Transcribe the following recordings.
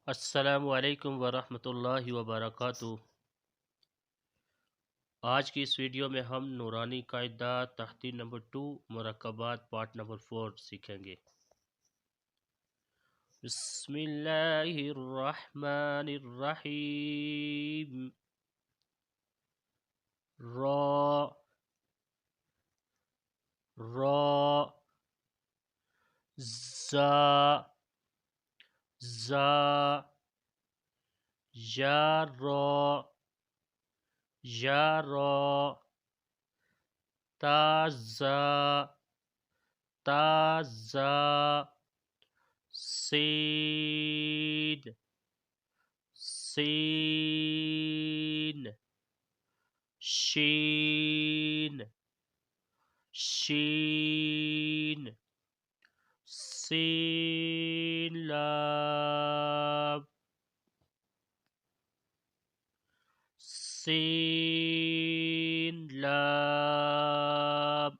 السلام علیکم ورحمۃ اللہ وبرکاتہ۔ آج کی اس ویڈیو میں ہم نورانی قاعدہ تحتی نمبر 2 مرکبات پارٹ نمبر 4 سیکھیں گے۔ بسم اللہ الرحمن الرحیم۔ را را زا زا یا را یا را تا زا تا زا سین سین شین شین سین لام سین لام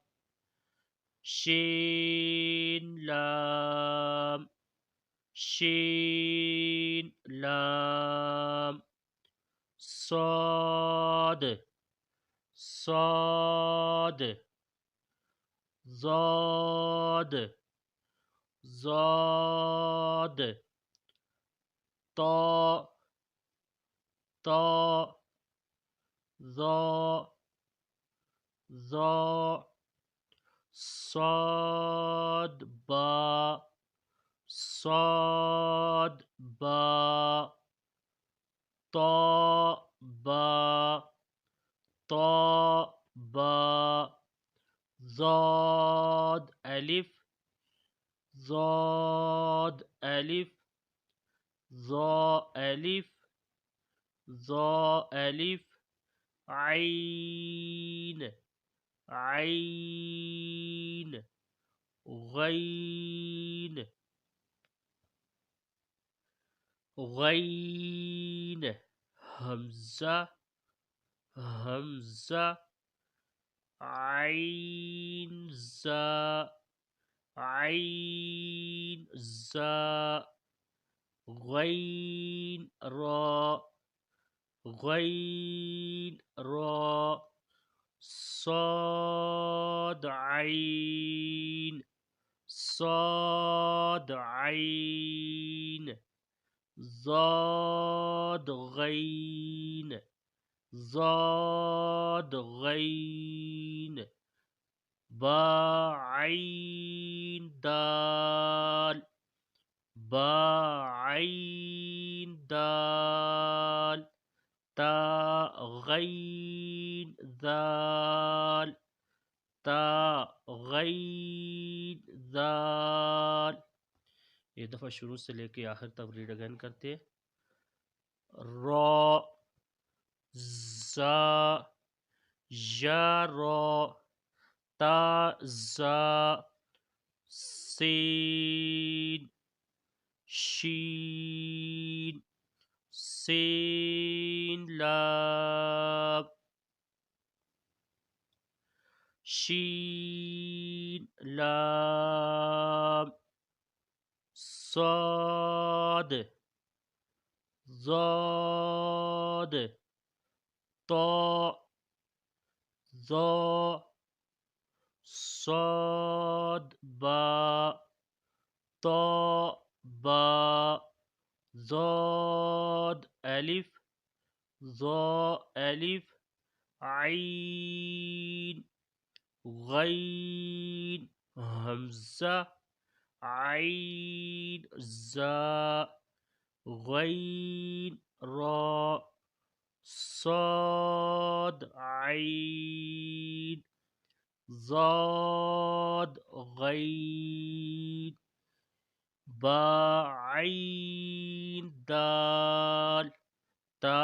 شین لام شین لام صاد صاد ضاد ضاد طا طا ظا ظا صاد با صاد با طا با طا با ضاد الف ضاد الف ضا الف ضا الف عین عین غین غین حمزہ حمزہ عین زا عین زا غین را غین را صاد عین صاد عین ضاد غین ضاد غین با عین دال با عین دال تا غین ذال تا غین ذال۔ ایک دفعہ شروع سے لے کے آخر تک ریڈ اگین کرتے ہیں۔ را زا یا را تا زا سین شین سین لام شین لام صاد ضاد طا ظا صاد با طا با ضاد الف ضا الف عین غین حمزہ عین زا غین را صاد عین ضاد غین با عین دال تا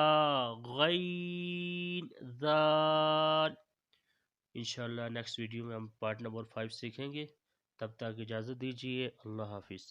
غین ذال۔ انشاءاللہ نیکسٹ ویڈیو میں ہم پارٹ نمبر 5 سیکھیں گے۔ تب تک اجازت دیجیے، اللہ حافظ۔